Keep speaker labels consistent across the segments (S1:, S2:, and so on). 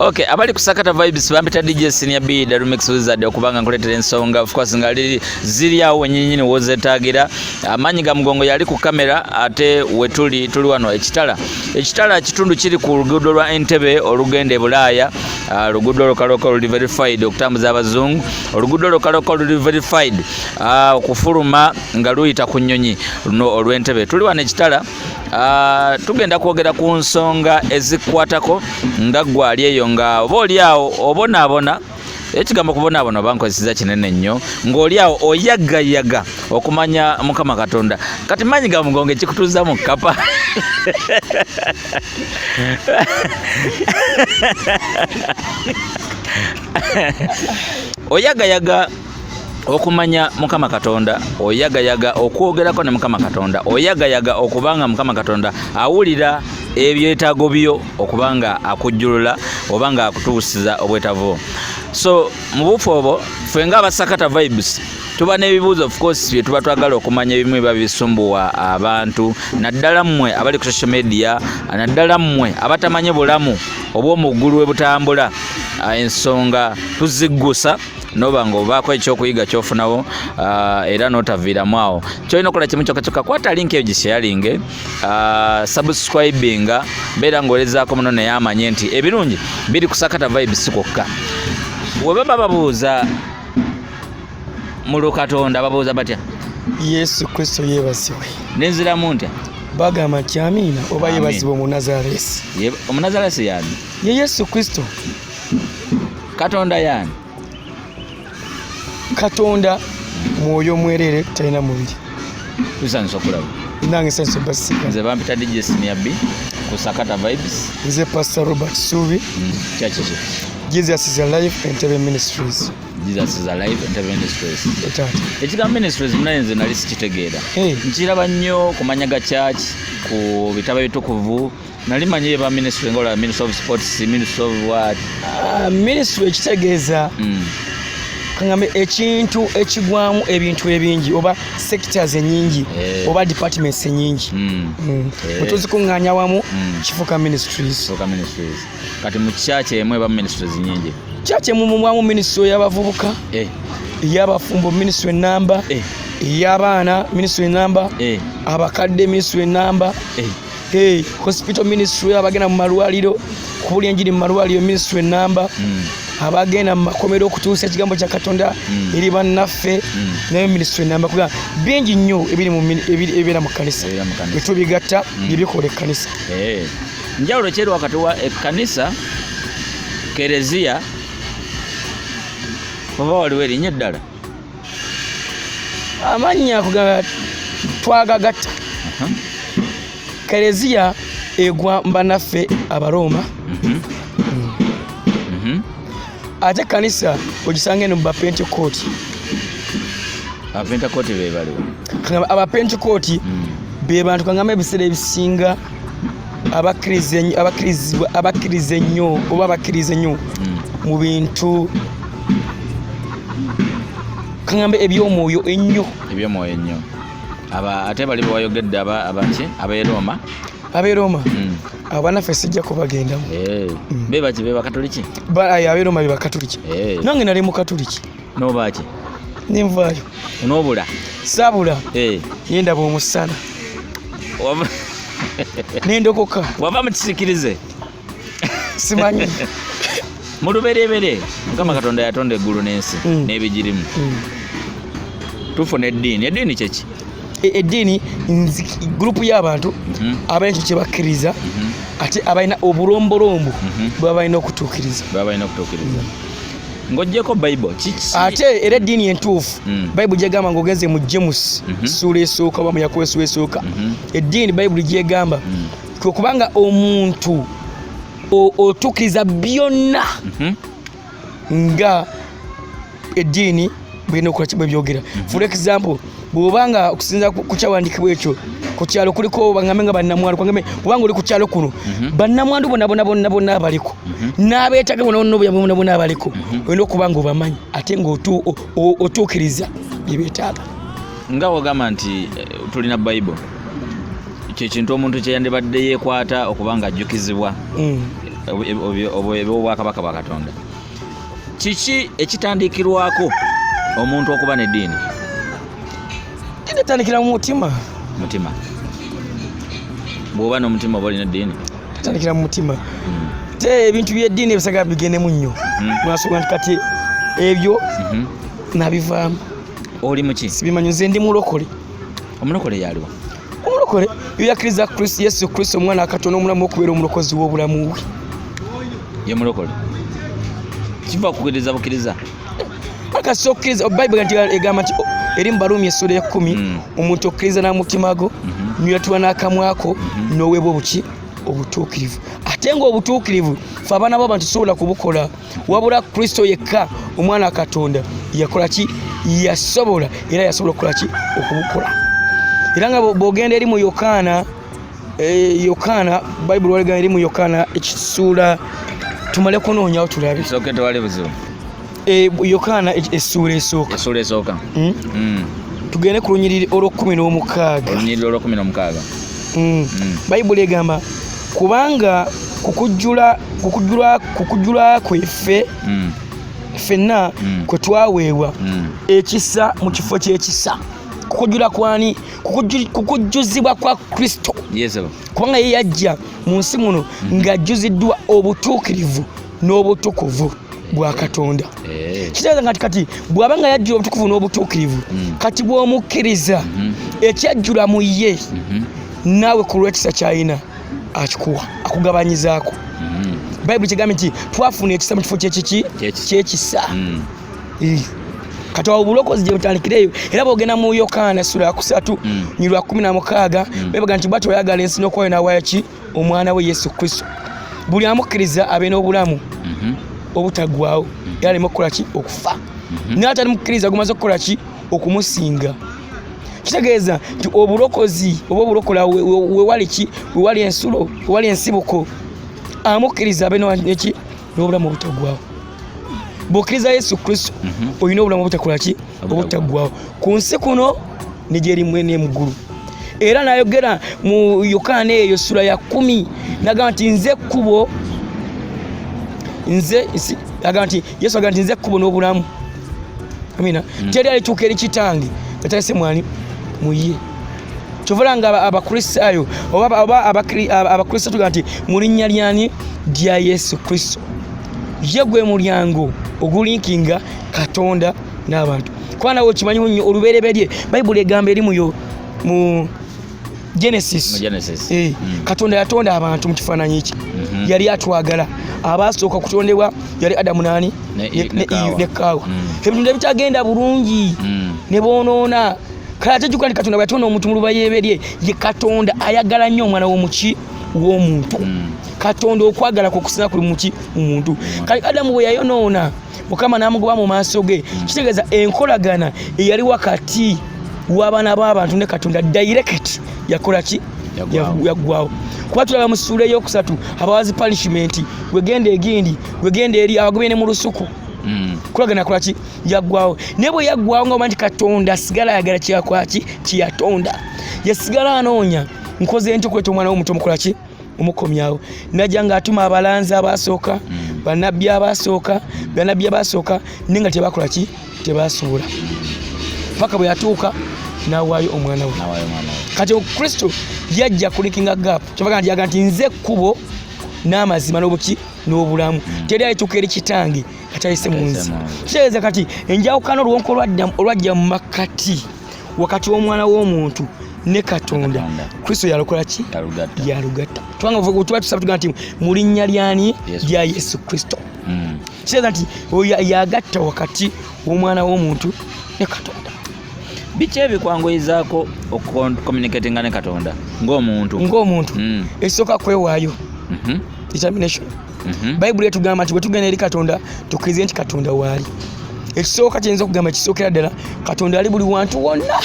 S1: Okay, abali kusakata vibes bampita DJ Senior B da Remix Wizard okubanga nkuletera ensonga of course ngali ziri awo nyinyini wozetagira amanyi ga mugongo yali ku kamera ate wetuli wano ekitala kitundu kiri ku luguudo lwa Entebbe olugende Bulaaya luguudo lokaloko luli verified okutambuza abazungu oluguudo lokaloko luli verified okufuluma nga luyita ku nnyonyi luno olw'Entebbe tuli wano ekitala tugenda kwogera ku nsonga ezikwatako nga gwali eyo nga oba oli awo obonaabona ekigambo kubonaabona bankozesa kinene nnyo ng'oli awo oyagayaga okumanya Mukama Katonda kati manyi ga mugongo ekikutuuza mu kkapa oyagayaga okumanya Mukama Katonda oyagayaga okwogerako ne Mukama Katonda oyagayaga okubanga Mukama Katonda awulira ebyetaago byo okubanga akujjulula obanga akutuusiza obwetavo so mu bufu obwo ffe nga abasakata vibes tuba n'ebibuuzo of course bye tuba twagala okumanya ebimu biba bisumbuwa abantu naddala mmwe abali ku social media naddala mmwe abatamanye bulamu obw'omuggulu we butambula ensonga tuziggusa noba ng'obaako ekyokuyiga kyofunawo era n'otaviiramu awo kyolina okukola kimu kyokka kwata link eyo gisharinge subscribinga beera ng'olezaako muno naye amanye nti ebirungi biri kusakata vibes kwokka we baba babuuza mu Katonda babuuza batya
S2: Yesu Kristo yeebazibwe
S1: nenziramu ntya
S2: bagamba nti amiina oba yeebazibwe omunazaalesi
S1: omunazaalesi yaani
S2: ye Yesu Kristo
S1: Katonda yaani
S2: Katonda mwoyo mwerere talina mundi
S1: tusanisa okulaba
S2: nange sanisa basika
S1: nze bampita DJ Senior B kusakata vibes
S2: nze Pastor Robert Subi
S1: kyakiki
S2: Jesus is alive Entebbe Ministries
S1: Jesus is alive Entebbe Ministries ekigambo ministries munaye nze nali sikitegeera nkiraba nnyo kumanya ga church ku bitabo bitukuvu nali manyi ba ministry ngola ministry of sports ministry of what
S2: ministry ekitegeeza kangambe ekintu ekigwamu ebintu ebingi oba sectors enyingi oba departments enyingi otuzikunganya wamu kifuka ministries kati mu church emwe ba ministries nyingi church mu ministry y'abavubuka y'abafumbo ministry number y'abaana ministry number abakadde ministry number hospital ministry abagenda mu malwaliro kubuli enjiri mu malwaliro ministry number abagenda mu makomero okutuusa ekigambo kya Katonda eri bannaffe nayo ministry number kuba bingi nnyo ebira mu kanisa etubigatta ebikola ekkanisa
S1: njawulo kyeri wakati wa ekkanisa kereziya oba waliwo erinnya eddala
S2: amannya kugamba twagagatta kereziya egwa mbannaffe Abaroma ate kanisa ogisange no Pentecost
S1: Pentecost be baliwo
S2: aba Pentecost be bantu kangama ebiseera ebisinga abakirize nnyo oba abakirize nnyo mu bintu kangamba eby'omwoyo ennyo
S1: ate bali bwayogedde abaki abeeroma abanaffe sijja kubagendamu bebaki bebakatoliki
S2: abeeroma bebakatoliki nange nali mukatoliki
S1: nobaki
S2: nenvaayo
S1: nobula
S2: saabula yendaba omusana nendokoka
S1: wava mukisikirize
S2: simanyi
S1: mu lubereberye Mukama Katonda yatonda eggulu n'ensi n'ebigirimu tufuna eddiini kyeki
S2: eddiini gurupu y'abantu abalina ekyo kye bakkiriza ate abalina obulombolombo bwe balina okutuukiriza
S1: ng'oggyeko Bible
S2: ate era eddiini entuufu Bible gyegamba ng'ogenze mu James ssuula esooka oba mu Yakobo essuula esooka eddiini Bible gyegamba kubanga omuntu otuukiriza byonna nga eddiini bwena okukola kibwe byogera for example bw'obanga okusinza ku kyawandiikibwa ekyo ku kyalo kuliko bangambe nga bannamwandu kwangambe kubanga oli ku kyalo kuno bannamwandu bonna abaliko n'abeetaga bonna abaliko olina okuba nga obamanyi ate ng'otuukiriza bye beetaaga
S1: nga wagamba nti tulina Bible kyekintu omuntu kyeyandibadde yeekwata okubanga ajjukizibwa obwakabaka bwa Katonda. Kiki ekitandikirwako omuntu okuba n'eddiini?
S2: Tandikira mu mutima.
S1: Mutima. Bw'oba n'omutima oba olina eddiini?
S2: Tandikira mu mutima. Te ebintu by'eddiini ebisaga bigendemu nnyo. Lwasonga nti kati ebyo nabivaamu.
S1: Oli muki?
S2: Sibimanyi, nze ndi mulokole.
S1: Omulokole yaliwa?
S2: Omulokole yakkiriza Kristo Yesu Kristo omwana wa Katonda omulamu okubeera omulokozi w'obulamu bwe.
S1: Ye mulokole. Kiva kukkiriza bukkiriza?
S2: Akasi okkiriza Bayibuli nti egamba nti eri mu Baluumi essula 10 omuntu okkiriza n'omutima gwo n'oyatula n'akamwa ko n'oweebwa obuki obutuukirivu. Ate ng'obutuukirivu ffe abaana b'abantu tusobola kubukola, wabula Kristo yekka omwana wa Katonda yakola ki? Yasobola era yasobola okukola ki? Okubukola. Era nga bw'ogenda eri mu Yokaana Bayibuli walegana eri mu Yokaana ekisuula tumale kunoonyawo tulabe.
S1: Sooke tewali buzibu.
S2: Yokaana essula esooka.
S1: Essula esooka.
S2: Tugende ku lunyiriri olw'16.
S1: Olunyiriri olw'16.
S2: Bayibuli egamba kubanga kukujjula kweffe ffenna kwe twaweebwa ekisa mu kifo ky'ekisa. Kukujjula kwani? Kukujjuzibwa kwa Kristo.
S1: Yes.
S2: Kubanga ye yajja mu nsi muno ng'ajjuziddwa obutuukirivu n'obutukuvu bwa Katonda. Kitegeeza nti kati bw'abanga yajjula obutukuvu n'obutuukirivu, kati bw'omukkiriza ekyajjula mu ye, naawe ku lw'ekisa ky'alina akikuwa, akugabanyizaako. Bayibuli kigambye nti twafuna ekisa mu kifo ky'ekisa. Kati obulokozi gye butandikireyo. Era bw'ogenda mu Yokaana essula 3 nyirwa 16 bebaga nti bw'atyo yayagala ensi n'okwayo n'awaayo ki? Omwana we Yesu Kristo. Buli amukkiriza abe n'obulamu obutaggwaawo era aleme okukola ki? Okufa. N'atali mukkiriza gumaze okukola ki? Okumusinga. Kitegeeza nti obulokozi oba obulokola wewali ki? Wewali ensulo, wewali ensibuko. Amukkiriza abe n'eki? N'obulamu obutaggwaawo. Bw'okkiriza Yesu Kristo olina obulamu obutakola ki? Obutaggwaawo ku nsi kuno ne gy'eri mwene mu ggulu. Era n'ayogera mu Yokaana eyo essula ya 10 n'agamba nti nze kkubo, agamba nti Yesu agamba nti nze kkubo n'obulamu. Amina. Teri alituuka eri Kitange nga talese mwani mu ye. Kyova nga Abakristaayo oba Abakristaayo tugamba nti mu linnya lyani? Lya Yesu Kristo. Ye gwe mulyango ogulinkinga Katonda n'abantu. Kuba nawe okimanyi nnyo olubereberye Bayibuli egamba eri mu Genesis. Katonda yatonda abantu mu kifaananyi ki? Yali atwagala. Abaasooka kutondebwa yali Adamu ne Kaawa. Ebintu ebitagenda bulungi ne boonoona. Kale ate jjukira nti Katonda bwe yatonda omuntu mu lubereberye, ye Katonda ayagala nnyo omwana w'omuntu. Katonda okwagala kwe kusinga kuli mu muntu. Kale Adamu bwe yayonoona Mukama n'amugoba mu maaso ge, kitegeeza enkolagana eyali wakati w'abaana b'abantu ne Katonda direct yakola ki? Yaggwaawo. Kuba tulaba mu ssuula ey'okusatu abawazi punishment wegenda egindi wegenda eri abagobye ne mu lusuku. Kulagana yakola ki? Yaggwaawo. Naye bwe yaggwaawo nga omanti Katonda asigala ayagala kyakola ki? Kiyatonda. Yasigala anoonya nkoze ntya okuleeta omwana w'omuntu omukola ki? Omukomyawo. Najja ng'atuma abalanzi abaasooka, bannabbi abaasooka, naye nga tebakola ki? Tebaasobola. Paka bwe yatuuka n'awaayo omwana we. Kati Kristo yajja kulikinga gaapu. Kyova yaga nti nze kkubo n'amazima n'obulamu. Teri alituuka eri Kitange atayise mu nsi. Kitegeeza kati enjawukana olwonko olwajja mu makkati wakati w'omwana w'omuntu ne Katonda, Kristo yalokola ki? Yalugatta. Tuba tusaba tugamba nti mu linnya lyani? Lya Yesu Kristo. Kitegeeza nti yagatta wakati w'omwana w'omuntu ne Katonda.
S1: Biki ebikwanguyizaako okucommunicatinga ne Katonda ng'omuntu? Ekisooka kwewaayo. Determination. Bayibuli etugamba nti bwe tugenda eri Katonda tukkirize nti Katonda waali. Ekisooka kiyinza okugamba ekisookera ddala Katonda ali buli wantu wonna.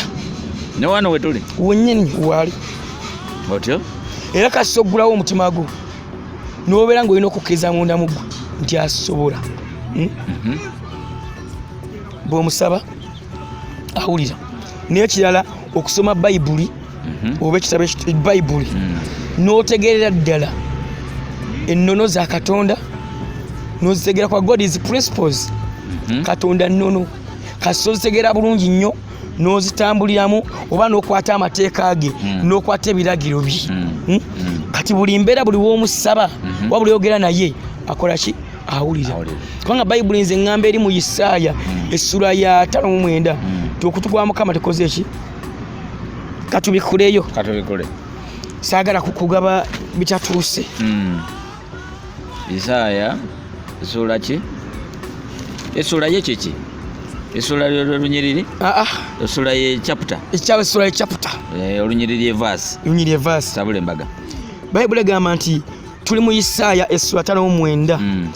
S1: Ne wano we tuli?
S2: Wennyini waali.
S1: Otyo? Era
S2: kasita oggulawo omutima gwo n'obeera ng'olina okukkiriza munda mu gwo nti asobola. Bw'omusaba awulira. Naye ekirala okusoma Bayibuli oba ekitabo Bayibuli n'otegeerera ddala ennono za Katonda n'ozitegera kwa God is principles. Katonda nnono kasozitegera bulungi nnyo n'ozitambuliramu oba n'okwata amateeka ge n'okwata ebiragiro bye. Kati buli mbeera buli w'omusaba oba buli yogera naye akola ki? Awulira. Kubanga Bayibuli nze ngamba eri mu Isaaya essula ya 59 okutu kwa Mukama tekoze eki? Katubikuleyo. Saagala kukugaba bitatuuse.
S1: Isaaya essula ki? Essula ye kiki? Essula olunyiriri? Essula ye chapter.
S2: Essula ye chapter.
S1: Olunyiriri ye verse.
S2: Olunyiriri ye verse.
S1: Tabule embaga.
S2: Bayibuli egamba nti tuli mu Isaaya essula 59.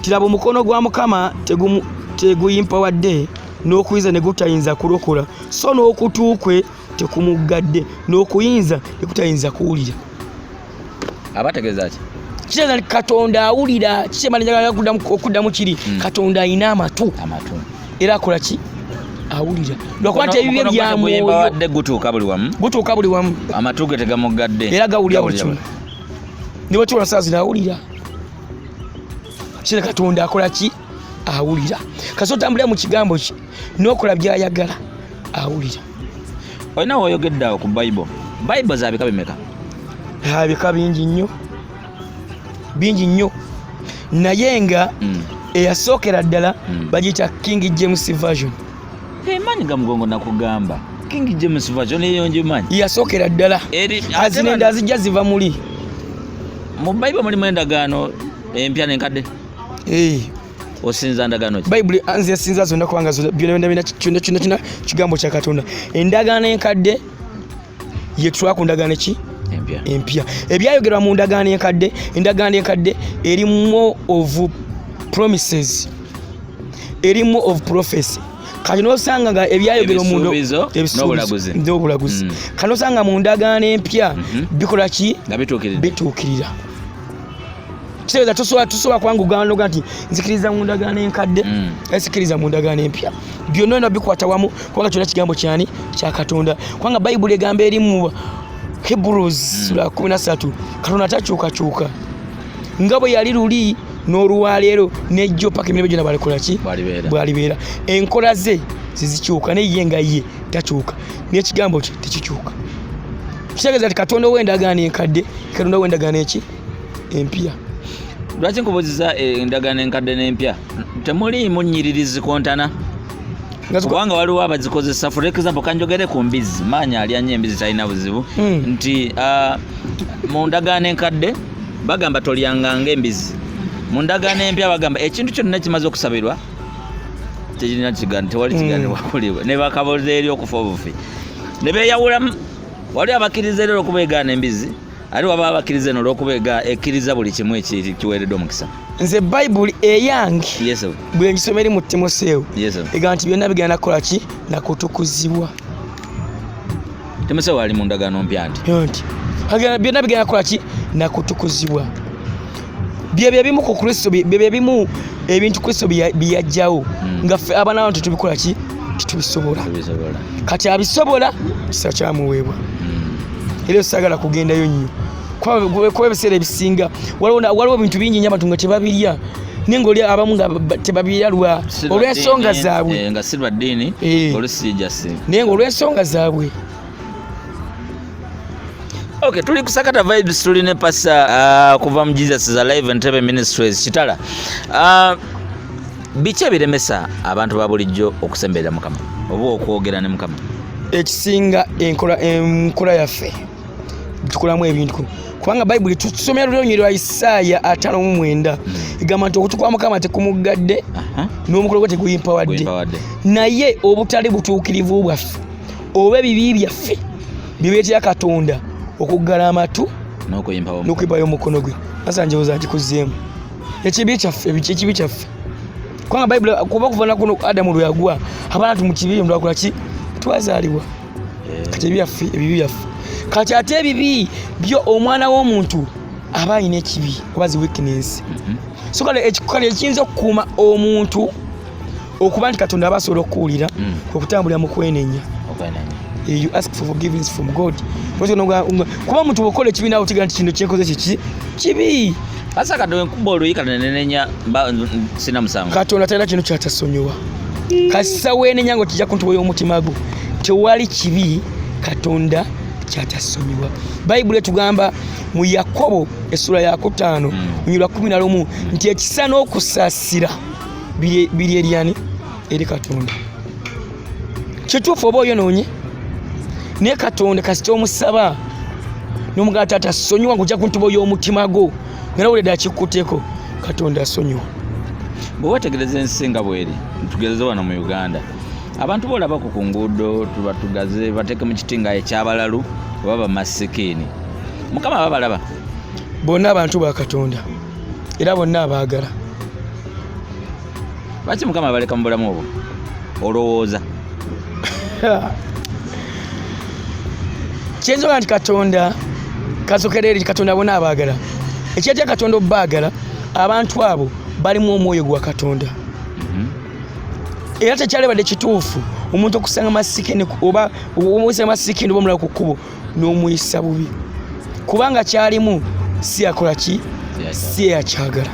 S2: Tiraba omukono gwa Mukama teguyimpa wadde n'okuyinza ne gutayinza kulokola, so n'okutuukwe tekumugadde n'okuyinza ne kutayinza kuwulira.
S1: Abategeeza ki?
S2: Kitegeeza Katonda awulira. Kisemala njagala okuddamu kiri Katonda alina amatu era akola ki? Awulira. Lwakuba nti ebibye bya mwoyo
S1: wadde gutuuka buli wamu. Amatu ge tegamugadde
S2: era gawulira buli kimu. Ne bwe tuwona saa zino awulira. Kitegeeza Katonda akola ki? Awulira. Kasi otambulira mu kigambo ki n'okola by'ayagala awulira.
S1: Olina woyogedde awo ku Bible za bika bimeka?
S2: Bika bingi nnyo naye nga eyasookera ddala bagiyita King James Version.
S1: Manyi ga mugongo nakugamba King James Version eyo njimanyi
S2: yasookera ddala azinenda zijja ziva muli
S1: mu Bible mulimu endagaano empya n'enkadde. Osinza ndagaano ki?
S2: Bible anze yasinza zonna kubanga byonna kyonna kigambo kya Katonda. Endagaano enkadde ye twako ndagaano ki? Empya. Ebyayogerwa mu ndagaano enkadde, endagaano enkadde erimu of promises, erimu of prophecy. Kati n'osanga nga ebyayogerwa mu n'obulaguzi. Kati n'osanga mu ndagaano empya bikola ki?
S1: Nga
S2: bituukirira. Kitegeeza tusobola kwangugana nti nzikiriza mu ndagaano enkadde, esikiriza mu ndagaano empya. Byonna bikwata wamu kubanga kyonna kigambo kyani? Kya Katonda. Kubanga Bayibuli egamba eri mu Hebrews 13 Katonda takyukakyuka. Nga bwe yali luli n'olwaleero n'ejjo paka emirembe gyonna balikola ki? Bwalibeera. Enkola ze zizikyuka naye ye nga ye takyuka. N'ekigambo kye tekikyuka. Kitegeeza nti Katonda w'endagaano enkadde, Katonda w'endagaano eki? Empya.
S1: Lwaki nkubuuziza endagaano enkadde n'empya? Temuliimu nnyiririzi kontana? Kubanga waliwo abazikozesa. For example kanjogere ku mbizi. Maanya alya nnyo embizi talina buzibu. Nti mu ndagaano enkadde bagamba tolyanga ng'embizi. Mu ndagaano empya bagamba ekintu kyonna kimaze okusabirwa tekirina kigaana, tewali kigaanibwa kulibwa. Ne bakaboza eri okufa obufi ne beeyawulamu. Waliwo abakkiriza eri olw'okuba egaana embizi, ate waba abakkiriza eno olw'okuba ekkiriza buli kimu kiweeredde omukisa.
S2: Nze Bayibuli eyange bwe ngisoma eri mu Timoseewo egamba nti byonna bigenda kukola ki? Nakutukuzibwa.
S1: Timoseewo ali mu ndagaano mpya nti
S2: byonna bigenda kukola ki? Nakutukuzibwa. Bye bimu ku Kristo, bye bimu ebintu Kristo bye yajjawo nga ffe abaana abantu tubikola ki? Tubisobola. Kati abisobola kisa kyamuweebwa. Era saagala kugendayo nnyo kuba ebiseera ebisinga waliwo ebintu bingi nnyo abantu nga tebabirya naye ng'oli abamu nga tebabirya olw'ensonga zaabwe
S1: nga si lwa ddiini olusiijasi
S2: naye ng'olw'ensonga zaabwe.
S1: Okay, tuli kusakata vibes, tuli ne pasa kuva mu Jesus is Alive Entebbe Ministries Kitala. Biki ebiremesa abantu ba bulijjo okusemberera Mukama oba okwogera ne Mukama?
S2: Ekisinga enkola yaffe tukolamu ebintu kubanga Bayibuli tusomera olulimi lwa Isaaya 59 egamba nti okutu kwa Mukama tekumugadde n'omukolo gwe teguyimpa wadde, naye obutali butuukirivu bwaffe oba ebibi byaffe bibeetera Katonda okuggala amatu n'okuyimbayo omukono gwe. Asanje oza nkikuzeemu ekibi kyaffe kubanga Bayibuli kuba kuva kuno Adamu lwe yagwa abantu mu kibi ndwakola ki? Twazaalibwa. Kati ebibi byaffe kati ate ebibi byo omwana w'omuntu aba alina ekibi oba zi weakness. So kale ekiyinza okukuuma omuntu okuba nti Katonda aba asobola okuwulira okutambulira mu kwenenya. You ask for forgiveness from God. Kuba omuntu bw'okola ekibi naawe okiga nti kino kyenkoze kibi
S1: asa katonda enkuba oluyika nenenya sina musango
S2: katonda talina kintu kyatasonyiwa kasisa weenenya nga kijja ku ntubo y'omutima gwo tewali kibi katonda kyatasonyiwa. Bayibuli etugamba mu Yakobo essula ya 5 nnyirwa 11 nti ekisa n'okusaasira biri eryani eri katonda. Kituufu oba oyonoonye naye katonda kasita omusaba n'omugala taata sonyiwa ng'ojja ku ntubo y'omutima gwo ngera wulidde akikkutteko katonda asonyiwa.
S1: bwe wetegereza ensi nga bweri tugereze wano mu Uganda abantu boolabako ku nguudo tubatugaze bateeke mu kitinga ekyabalalu oba bamasikini mukama babalaba
S2: bonna abantu ba katonda era bonna abaagala.
S1: lwaki mukama baleka mu bulamu obwo olowooza?
S2: kyenzoga nti katonda kasokera eri katonda bonna abaagala. Ekyetya katonda obbaagala abantu abo balimu omwoyo gwa katonda. Era tekyalibadde kituufu omuntu okusanga masikini oba omuyisa masikini oba omulala ku kkubo n'omuyisa bubi kubanga kyalimu si yakola ki si yakyagala.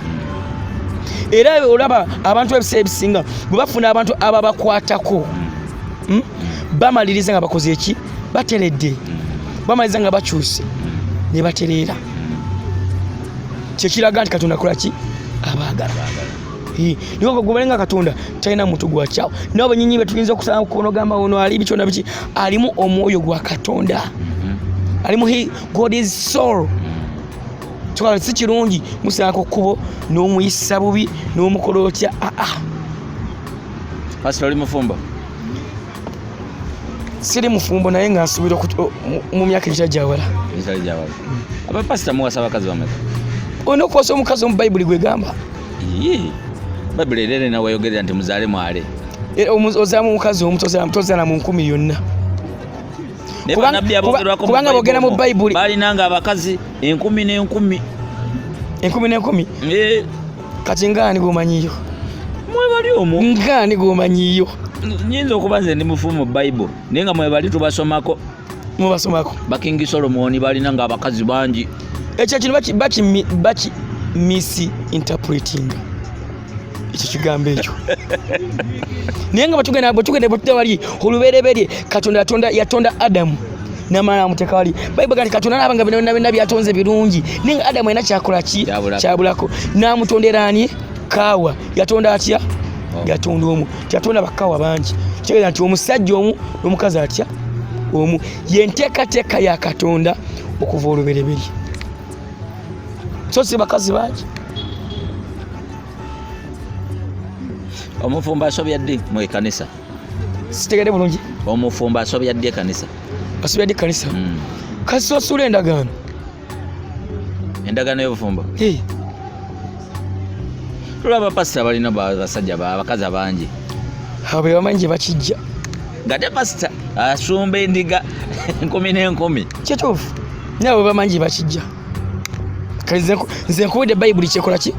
S2: Era olaba abantu ebiseera ebisinga bwe bafuna abantu ababakwatako bamaliriza nga bakoze eki bateredde bamaliriza nga bakyuse ne batereera kyekiraga nti katonda akola ki abaagala. Niko kugobelenga katonda talina muntu gwakyawo nabo banyinyi betuyinza okusanga kunogamba ono ali bikyona biki alimu omwoyo gwa katonda alimu God is soul. Twala si kirungi musanga ku kkubo n'omuyisa bubi n'omukolotya
S1: pastor oli mufumbo?
S2: Siri mufumbo naye nga nsubira mu myaka egitajawala.
S1: Abapasita muwasa abakazi bameka?
S2: Olina okuwasa omukazi omu Bayibuli gwegamba.
S1: Bayibuli erere nawe yogerera nti muzaale mwale.
S2: Ozaamu omukazi omu tozaala mu 10 yonna.
S1: Kubanga bogera mu Bayibuli balinanga abakazi 10 n'enkumi.
S2: Kati ngaani gomanyiyo?
S1: Mwebali omwo.
S2: Ngaani gomanyiyo?
S1: Nyinza okuba nze ndi mufumu mu Bayibuli naye nga mwebali tubasomako.
S2: Mubasomako.
S1: Bakingi Solomoni balinanga abakazi bangi.
S2: Ekyo kintu baki misinterpreting. Ekyo kigambo ekyo. Naye nga batugenda butudde wali olubereberye katonda yatonda Adamu n'amala amuteeka wali. Bayibuli kati katonda n'abanga byonna byatonze birungi naye nga Adamu alina kyakola ki kyabulako n'amutondera ani Kaawa yatonda atya yatonda omu yatonda bakaawa bangi kitegeeza nti omusajja omu n'omukazi atya omu yenteekateeka ya katonda okuva olubereberye so si bakazi bangi.
S1: Omufumbo asobya ddi mu ekkanisa?
S2: Sitegedde bulungi.
S1: Omufumbo asobya ddi ekkanisa?
S2: Asobya ddi ekkanisa? Kasi osula endagaano.
S1: Endagaano y'obufumbo? Tulaba pasita balina basajja abakazi abangi.
S2: Abo bamanyi gye bakijja.
S1: Gade pasita asumba endiga 10
S2: Kituufu. Nabo bamanyi gye bakijja. Nze nkubidde Bayibuli kyekola ki?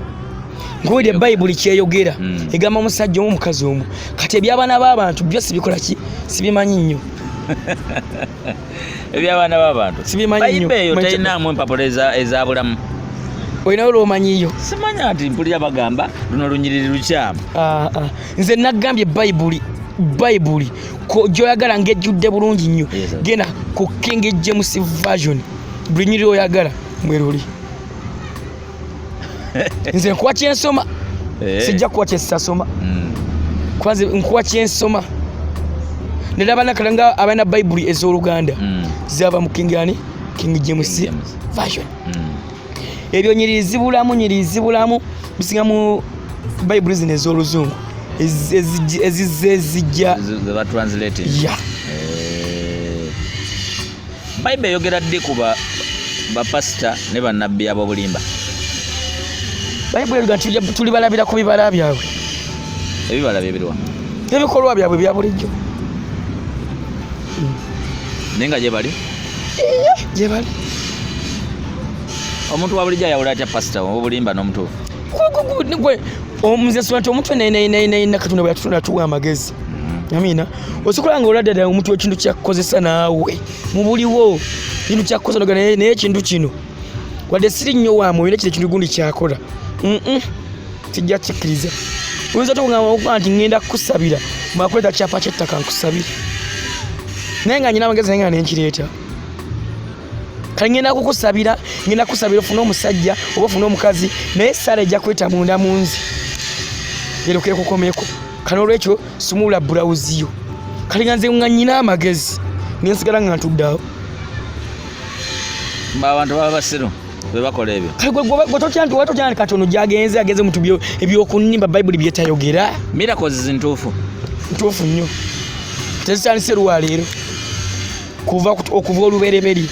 S2: Nkubidde Bayibuli kyeyogera egamba omusajja omu mukazi omu kati eby'abaana b'abantu byosi bikola ki sibimanyi nnyo.
S1: Eby'abaana b'abantu
S2: sibimanyi nnyo.
S1: Bayibuli eyo terinaamu empapula eza bulamu.
S2: Olinawo lw'omanyiyo?
S1: Simanya nti mpulira bagamba luno lunyiriri lukyamu.
S2: Nze nagambye Bayibuli gy'oyagala ng'ejjudde bulungi nnyo genda ku King James Version buli nyiriri oyagala mweruli. Nze nkuwa kyensoma sijja kuwa kyesasoma kwanze nkuwa kyensoma neraba nakalanga abaana Bayibuli ez'Oluganda zaba mu King James Version. Ebyo nyiririzibulamu bisinga mu Bayibuli zino ez'Oluzungu ezijja
S1: translated. Bayibuli eyogera ddi ku bapasita ne bannabbi ab'obulimba?
S2: Bayibuli eruga nti tuli balabira ku bibala byabwe.
S1: Ebibala byebiruwa?
S2: Ebikolwa byabwe bya bulijjo.
S1: Nenga gye bali?
S2: Gye bali.
S1: Omuntu wa bulijjo ayawula atya pasita w'obulimba n'omutuufu?
S2: Omuze nti omuntu na katonda bwe yatutonda tuwa amagezi. Amina. Osobola nga olwadde ddala omuntu ekintu kyakukozesa naawe mu buliwo kintu kyakukozesa naye ekintu kino wadde siri nnyo wa mwoyo nekiro ekintu gundi kyakola tijja kikkiriza. Oyinza tokugamba nti ngenda kukusabira mwakuleta kyapa ky'ettaka nkusabire naye nga nyina amagezi naye nga nenkireeta kale ngenda kukusabira ofune omusajja oba ofune omukazi naye Saara ejja kweta munda mu nzi yerekere kukomeko kale olwekyo sumula bulawuzi yo kale nga nze nga nyina amagezi nensigala nga ntuddeawo
S1: abantu baba basiru bebakola ebyo
S2: kale gwe tokyanti Katonda agenze mu ebyokunimba Bayibuli byetayogera
S1: miracles zintuufu
S2: nnyo tezitandise lwaleero okuva olubereberye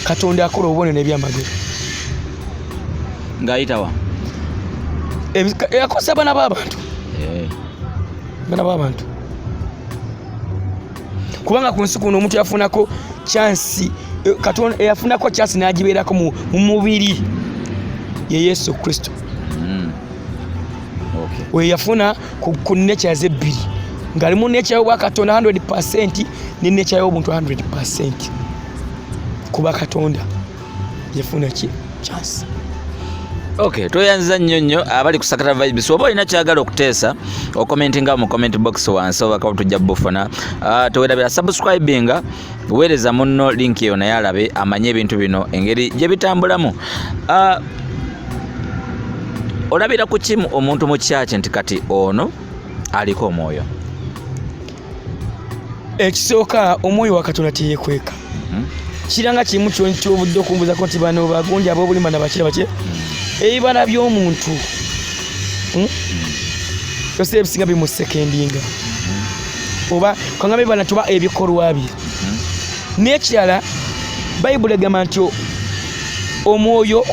S2: Katonda akola obubonero ebyamagero
S1: ng'ayitawa
S2: akosa abaana b'abantu kubanga ku nsi kuno omuntu yafunako chansi Katonda yafunako chansi n'agibeerako mu mubiri ye Yesu Kristo we yafuna ku nature ze ebbiri ng'alimu nature y'obwa Katonda 100% ne nature y'obuntu 100% kuba Katonda yafuna chance.
S1: Okay, toyanza nnyo abali ku Sakata Vibes. Oba olina kyagala okuteesa okomentinga mu comment box wansi oba ka tujja bufuna. Towerabira subscribinga weereza munno link yo naye alabe amanye ebintu bino engeri gye bitambulamu. Olabira ku kimu omuntu mu kyaki nti kati ono aliko omwoyo?
S2: Ekisooka omwoyo wa Katonda teyekweka. Kiranga kimu ky'obudde okumbuuzako nti bano bagunja ab'obulimba nabakira bakye ebibala by'omuntu byose ebisinga biri mu sekendinga oba kanga bibala tuba ebikolwa bye n'ekirala Bayibuli egamba nti omwoyo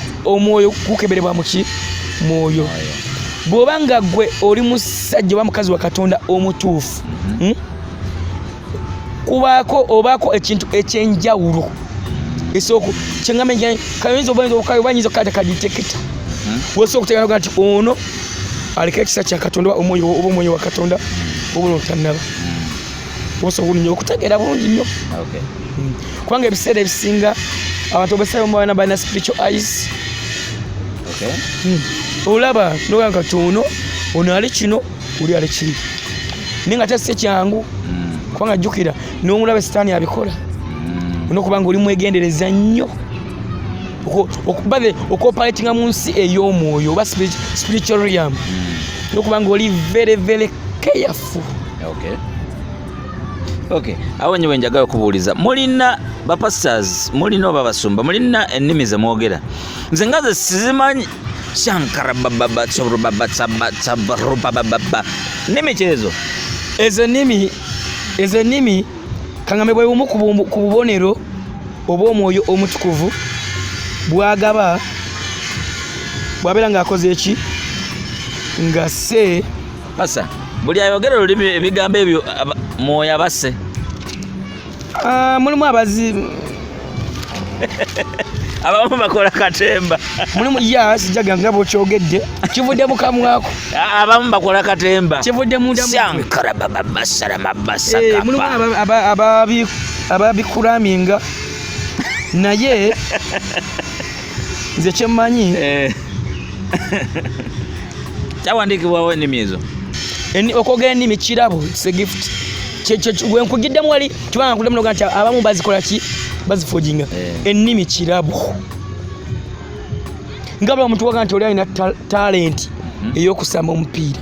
S2: gukeberebwa mu ki mwoyo bw'oba nga gwe oli musajja oba mukazi wa Katonda omutuufu obaako ekintu ekyenjawulo esooku kyengamba kayinza obanyinza okukata kaditekita wosobola okutegeera nti ono aliko ekisa kya Katonda oba omwoyo wa Katonda obuno tannaba wosobola nnyo okutegeera bulungi nnyo kubanga ebiseera ebisinga abantu obesayo mubana balina spiritual eyes olaba nogamba kati ono ali kino oli ali kiri naye nga tasi kyangu kubanga jjukira n'omulaba Sitaani abikola nokuba nga oli mwegendereza nnyo okoperatinga mu nsi ey'omwoyo oba spiritual realm nokuba nga oli very very careful.
S1: Okay. Awo nyewe njagala okubuuliza mulina bapastors mulina oba basumba mulina ennimi ze mwogera nze ngaze sizimanyi shankara bababa tsobaba tsabarubaba nnimi kyezo ezo nnimi kangambe bwe bumu ku bubonero oba omwoyo omutukuvu bwagaba bwabera ng'akoze eki nga se pasa buli ayogera olulimi ebigambo ebyo mwoyo abase
S2: mulimu abazi
S1: abamu bakola katemba
S2: mulimu sijaga nga bwokyogedde kivudde mu kamwako
S1: abamu bakola katemba
S2: kivudde munda
S1: shankara bababa salama basaka
S2: mulimu ababikulaminga naye nze kyemmanyi
S1: kyawandikibwawo ennimi ezo
S2: okwogera ennimi kirabo it's a gift wenkugiddemu wali tubanga nkuddemu noga nti abamu bazikola ki bazifojinga ennimi kirabo nga bula omuntu waga nti oli alina talenti ey'okusamba omupiira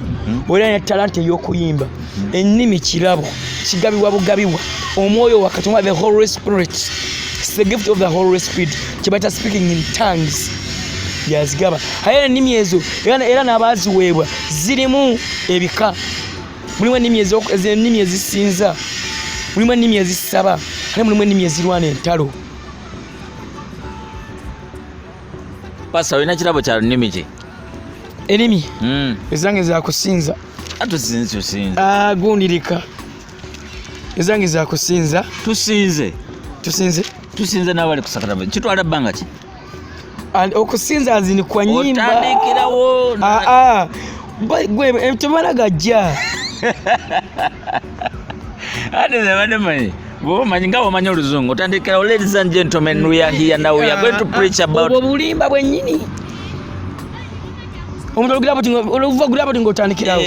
S2: oli alina talenti ey'okuyimba ennimi kirabo kigabibwa bugabibwa omwoyo wa Katonda the Holy Spirit. It's the gift of the Holy Spirit kibaita speaking in tongues yazigaba aye ennimi ezo era n'abaziweebwa zirimu ebika mulimu ennimi ezisinza mulimu ennimi ezisaba ate mulimu ennimi ezirwana entalo.
S1: Pasa olina kirabo kya nnimi ki
S2: ennimi ezange zakusinza
S1: atusinza
S2: gundirika ezange zakusinza
S1: tusinze n'abali ku Sakata Vibes kitwala bbanga ki
S2: okusinza azini kwa nyimba
S1: otandikirawo
S2: gwe tebala gajja
S1: ate ze bademanyi Bo manyinga omanyi oluzungu otandikira ladies and gentlemen we are here now we are going to preach about
S2: obulimba bwennyini omuntu oluva guli ng'otandikirawo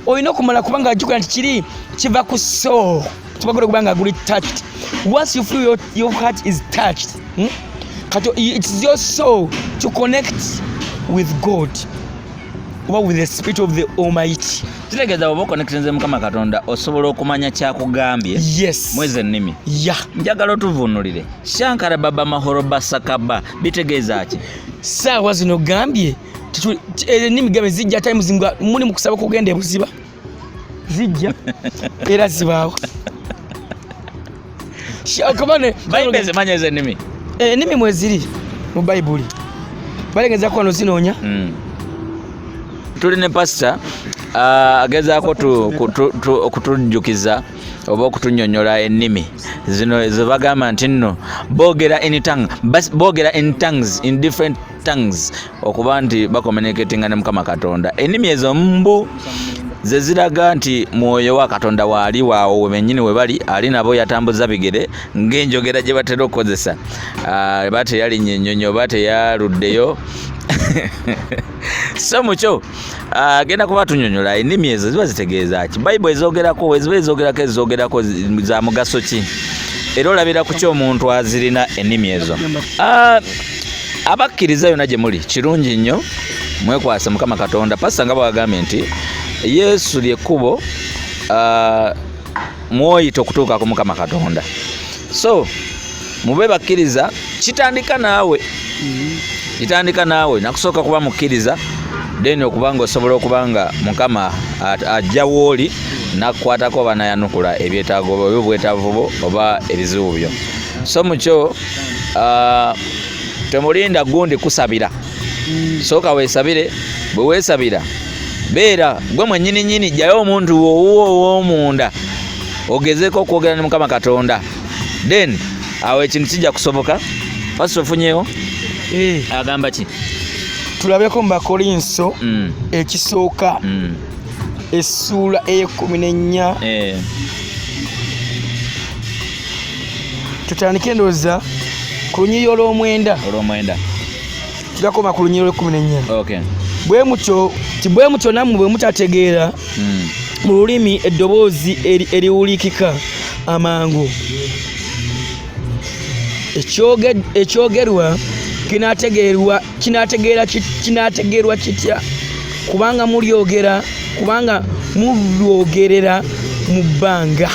S2: olina okumala kubanga ajjukira nti kiri kiva ku soul tubagala okubanga guli touched. Once you feel your heart is touched, it's your soul to connect with God or with the Spirit of the Almighty.
S1: Kitegeeza oba connections Mukama Katonda osobola okumanya kyakugambye.
S2: Yes.
S1: Mwezi ennimi. Njagala otuvunulire. Shankara Baba Mahoro Basakaba bitegeeza ki?
S2: Saawa zino gambye ennimi gabe zijja time zingwa muli mu kusaba kugenda ebuziba. Zijja era zibaawo. Shakamane
S1: Bible zemanya ennimi.
S2: Ennimi mweziri mu Bible. Balengeza ko no zinoonya.
S1: Tuli ne pastor agezaako okutujjukiza oba okutunnyonnyola ennimi zino ze bagamba nti nno boogera in tongues in different tongues okuba nti bakommunikatinga ne Mukama Katonda. Ennimi ezo mbu ze ziraga nti mwoyo wa Katonda waali waawo bennyini we bali ali nabo yatambuza bigere ng'enjogera gye batera okukozesa ba teyalinnya ennyonyi oba teyaluddeyo. So mucho agenda kuba tunyonyola ennimi ezo ziba zitegeeza ki? Bible ezoogerako ezoogerako za mugaso ki? Era olabira ku ky'omuntu azirina ennimi ezo. Abakkiriza yonna gye muli kirungi nnyo mwekwase Mukama Katonda. Pastor nga bwagambye nti Yesu lyekkubo mwoyita okutuuka ku Mukama Katonda. So mube bakkiriza kitandika naawe nakusooka kuba mukkiriza then okubanga osobola okubanga Mukama ajja wooli nakukwatako oba nayanukula ebyetaago oba obwetaavu bo oba ebizibu byo. So mukyo temulinda gundi kusabira, sooka weesabire. Bwe weesabira beera gwe mwennyini jjayo omuntu ow'omunda ogezeeko okwogera ne Mukama Katonda, then awo ekintu kijja kusoboka. Pastor ofunyeewo agamba ki?
S2: Tulabeko mu Bakolinso ekisooka essuula e14 tutandike ndowooza ku lunyiriri olw'omwenda tulakoma ku lunyiriri olw'14. bwe mutyo nammwe bwe mutategeera mu lulimi eddoboozi eriwulikika amangu ekyogerwa kinaategeerwa kitya kubanga mulyogerera mu bbanga.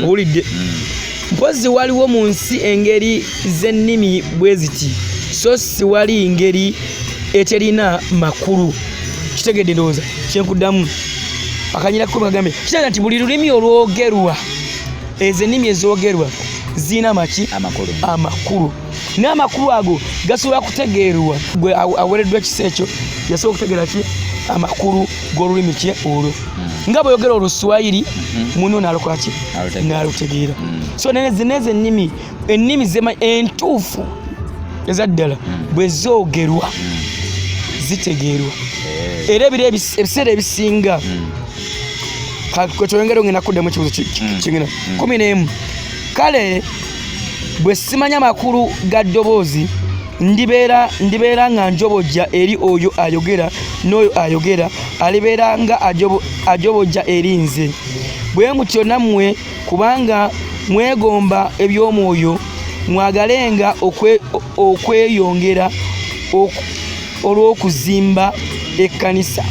S2: Owulidde? Mpozi waliwo mu nsi engeri z'ennimi bwe ziti, so si wali ngeri eterina makulu. Kitegedde ndowooza kyenkuddamu akanyira kumi kagambe kitanda nti buli lulimi olwogerwa ezo ennimi ezoogerwa zina maki? Amakulu. N'amakulu ago gasobola kutegeerwa gwe awereddwa ekisa ekyo yasobola kutegeera ki? Amakulu g'olulimi kye olwo. Nga bweyogera Oluswayiri muno n'alokola ki? N'alutegeera. So nezo ennimi entuufu ezaddala bwe zoogerwa zitegeerwa. Era ebiseera ebisinga kwetwengera ngenda kuddamu ekibuzo kingina 11. Kale bwe simanya makulu ga ddoboozi ndibeera nga njobojja eri oyo ayogera, n'oyo ayogera alibeera nga ajobojja eri nze. Bwe mutyo nammwe kubanga mwegomba eby'omwoyo mwagalenga okweyongera olw'okuzimba ekkanisa.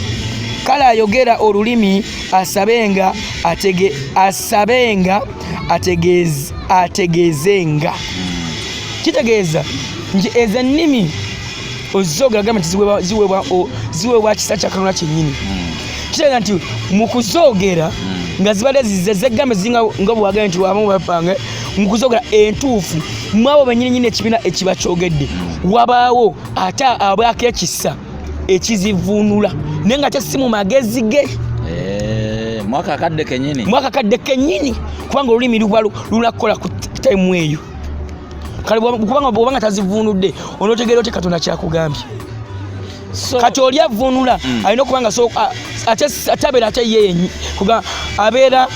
S2: Kale ayogera olulimi asabenga ategeezenga. Kitegeeza nti ezo ennimi ozoogera gamba nti ziweebwa kisa kya Katonda kyennyini. Kitegeeza nti mu kuzoogera nga zibadde zeggambe nga bwagambye nti abamu bapange mu kuzoogera entuufu mwabo bennyininyini ekibiina ekiba kyogedde wabaawo ate abaako ekisa ekizivunula naye nga si mu magezi ge.
S1: Mwaka kadde kennyini kubanga olulimi lunakukola ku time eyo. Kale kubanga tazivunudde onootegeera oti Katonda kyakugambye. Kati oli avunula alina okubanga ate abeera ate yeye abeera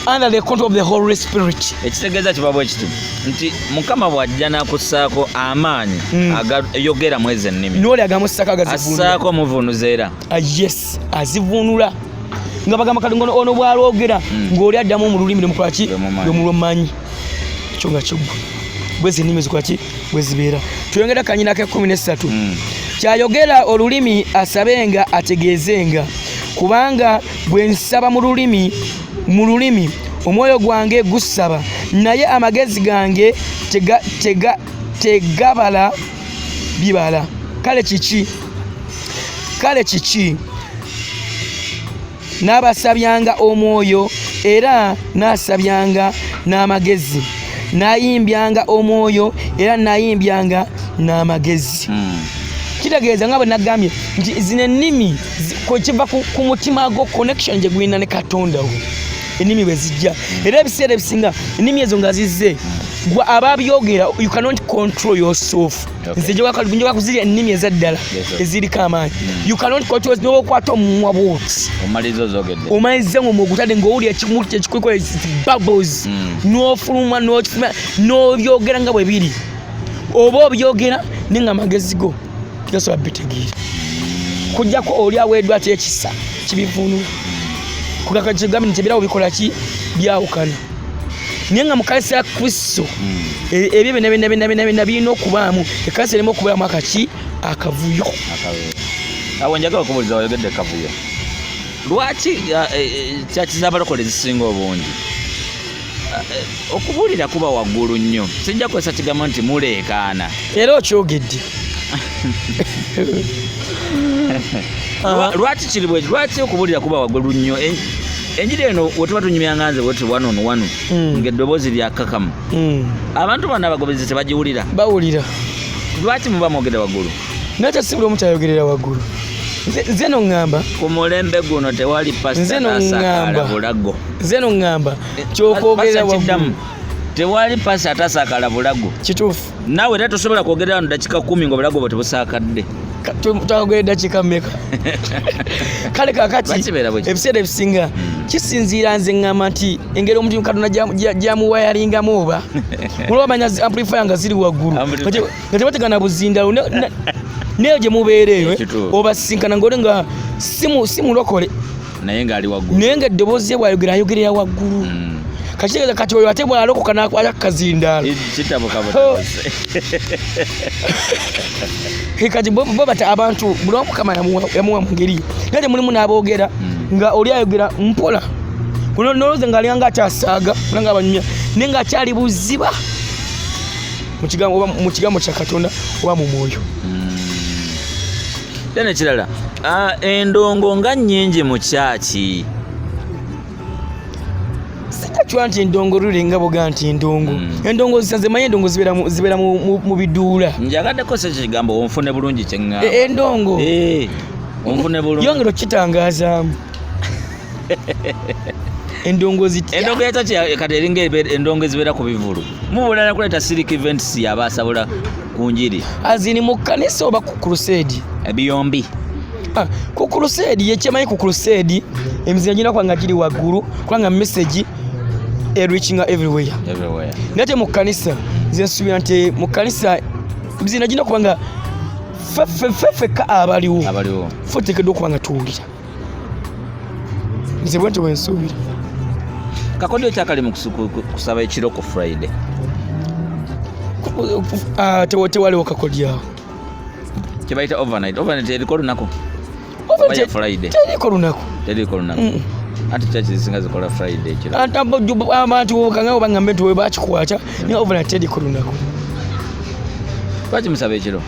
S2: under the control of the Holy Spirit.
S1: Ekitegeeza kibabo ekitu nti Mukama bw'ajja n'akussaako amaanyi agayogera mu ezo ennimi
S2: n'oli agamussaako agazivunula
S1: assaako omuvunuzi era
S2: yes azivunula nga bagamba kati ono bw'alwogera ng'oli addamu mu lulimi lwemukola ki lwemulwomanyi ekyo nga kyo bwezi ennimi zikola ki bwe zibeera. Tuyongera kanyina ke 13 kyayogera olulimi asabenga ategeezenga kubanga bwe nsaba mu lulimi omwoyo gwange gusaba naye amagezi gange tegabala bibala. Kale kiki n'abasabyanga omwoyo era n'asabyanga n'amagezi nayimbyanga omwoyo era nayimbyanga n'amagezi. Kitegeeza nga bwe nagambye nti zino ennimi kiva ku mutima gwo connection gye gwina ne Katonda wo ennimi bwe zijja era ebiseera ebisinga ennimi ezo nga zizze gwe ababyogera you cannot control yourself. Nze njoga kuzirya ennimi ezaddala eziriko amaanyi you cannot control n'okwata omumwa bwoti omaliza mu mugutadde ng'owulya ekimu ekikuliko bubbles n'ofuluma n'obyogera nga bwe biri oba obyogera ne nga amagezi go gasobola bitegeera kujjako oli aweeddwa ate ekisa kibivunula kugakagambye nti ebirawo bikola ki byawukana naye nga mu kanisa ya Kristo ebyo byonna birina okubaamu ekanisa erina okubaamu akavuyo.
S1: Awo njagala okubuuliza wayogedde kavuyo lwaki kyakizabalokole ezisinga obungi okubuulira kuba waggulu nnyo sijja kukozesa kigambo nti muleekaana
S2: era okyogedde
S1: lwaki kiri bwekyo lwaki okubuulira kuba waggulu nnyo enjiri eno wetuba tunyumya nze bweti wano ng'eddoboozi lyakakamu abantu bonna abagobezi tebagiwulira
S2: bawulira
S1: lwaki muba mwogera waggulu
S2: nakyo si buli omu kyayogerera waggulu nze no ŋŋamba
S1: ku mulembe guno tewali pasitatasakala bulago
S2: nze no ŋŋamba kyokwogerera waggulu
S1: tewali pasi atasakala bulago
S2: kituufu
S1: naawe era tosobola kwogerera wano dakika 10 nga bulago bwe tebusaakadde
S2: twagera dakika mmeka kale kakati ebiseera ebisinga kisinziira nze ŋŋamba nti engeri omuntu Katonda gyamuwayalingamu oba olwa bamanya amplifier nga ziri waggulu nga tebategana buzindalo neyo gye mubeera eyo obasinkana ng'oli nga si mulokole
S1: naye ng'ali waggulu
S2: naye nga eddoboozi ye bw'ayogera ayogerera waggulu kakitegeeza kati oyo ate bw'alokoka n'akwata kazindaalo kati bo bata abantu buli omu Mukama yamuwa mu ngeri naye mulimu n'aboogera nga oli ayogera mpola nolowooza ng'alinganga akyasaaga olanga abanyumya naye ng'akyali buziba mu kigambo kya Katonda oba mu mwoyo.
S1: Tena ekirala endongo nga nnyingi mu kyaki
S2: sitakyo nti endongo lulinga boga nti endongo endongo zisanze manyi endongo zibeera mu biduula
S1: njagaddeko se kigambo onfune bulungi kyeŋŋamba
S2: endongo
S1: onfune bulungi
S2: yongero kitangazaamu endongo
S1: yakyo kati eringa endongo ezibeera ku bivulu mubulana kuleeta civic events yaba asabula ku njiri
S2: azini mu kkanisa oba ku crusade
S1: ebiyombi
S2: ku crusade yekyemanyi ku crusade emizina gina kwanga giri waggulu kubanga message reaching everywhere nate mu kkanisa nze nsuubira nti mu kkanisa emizina gina kubanga fefeka abaliwo fe tuteekeddwa okuba nga tuwulira nze bwentyo bwensuubira.
S1: Kakodyo kyakali mu kusaba ekiro ku Friday
S2: tewaliwo kakodyawo
S1: kyebayita overnight eriko lunaku Friday teriko lunaku ati kyaki zisinga zikola Friday ekiro
S2: abantu kangao baŋŋambe nti we bakikwata naye overnight teriko lunaku.
S1: Lwaki musaba ekiro?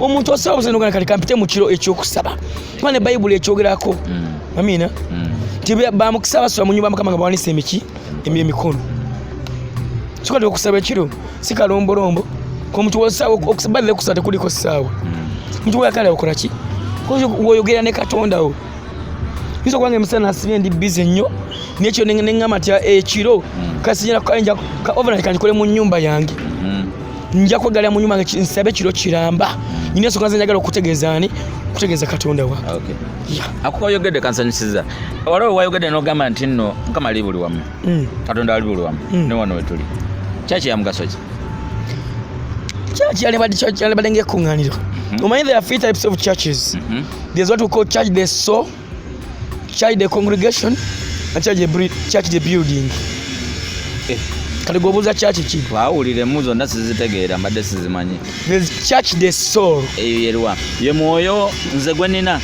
S2: Omuntu osaba obusana ogana kati kampite mu kiro ekyokusaba kuba ne bayibuli ekyogerako amina nti bamukisa basula mu nnyumba Mukama nga bawanise emikono kikati okusaba ekiro si kalombolombo omuntu okusaba kusaba tekuliko ssaawa omuntu weyakala okola ki woyogera ne Katonda wo nso kubanga emisana nasibye ndi bize nnyo nekyo neŋŋamba nti ekiro kasinyira ka overnight kankikole mu nnyumba yange nja kwegalira mu nnyumba nsabe ekiro kiramba nyina sokanze njagala okutegeeza Katonda wa.
S1: Okay. Yeah. Akukoyogedde kansanyisiza. Waliwo wayogedde n'ogamba nti nno Mukama ali buli wamu. Katonda ali buli wamu. Ne wano wetuli. Kyaki ya mugaso ki?
S2: Church yalibadde ng'ekkuŋŋaaniro. Omanyi there are 3 types of churches. There's what we call church the soul, church the congregation, and church the building. Kati gwobuuza church ki?
S1: Twawuliremu zonna sizitegeera mbadde sizimanyi.
S2: There's church the soul.
S1: Eyo yerwa. Ye mwoyo nze gwe nina.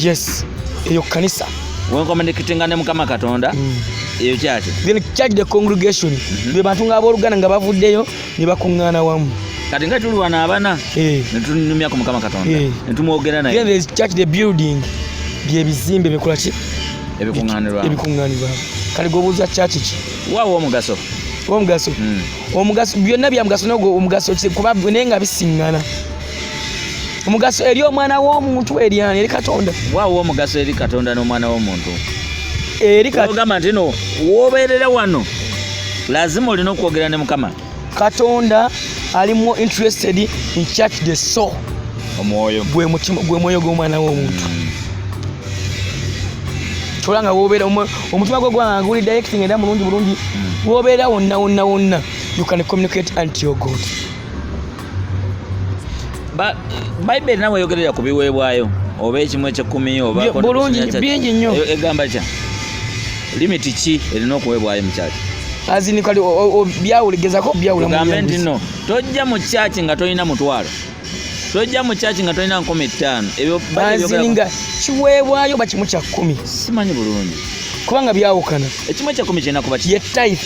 S2: Yes. Eyo kanisa.
S1: Wenkomendikitinga ne Mukama Katonda. Eyo kyaki?
S2: Then church the congregation. Be bantu ng'abooluganda nga bavuddeyo ne bakuŋŋaana wamu.
S1: Kati nga tuli wano abana ne tunumya ku Mukama Katonda ne tumwogera naye.
S2: Then there's church the building. Byebizimbe bikola ki? Ebikuŋŋaanirwa. Kati gwobuuza church ki?
S1: Waawo omugaso. Omugaso byonna bya mugaso n'ogwo omugaso kuba naye nga bisiŋŋana. Omugaso eri omwana w'omuntu eriani eri Katonda. Waawo omugaso eri Katonda n'omwana w'omuntu.
S2: Ogamba
S1: nti no w'obeerera wano lazima olina okwogera ne Mukama.
S2: Katonda ali more interested in church the soul.
S1: Omwoyo.
S2: Gwe mwoyo gw'omwana w'omuntu. Tolanga w'obeera omutima gwo gwanguli directing era bulungi. W'obeera wonna you can communicate unto your God.
S1: Bible nawe yogerera ku biweebwayo oba ekimu eky'ekkumi oba
S2: bulungi bingi nnyo.
S1: Egamba kya limit ki erina okuweebwayo mu kyaki?
S2: Azini kali byawuligezako byawula mu
S1: gambe nti no tojja mu kyaki nga tolina mutwalo, tojja mu kyaki nga tolina 15. Ebyo
S2: bazininga kiweebwayo bakimu kya 10.
S1: Simanyi bulungi
S2: kubanga byawukana.
S1: Ekimu
S2: tithe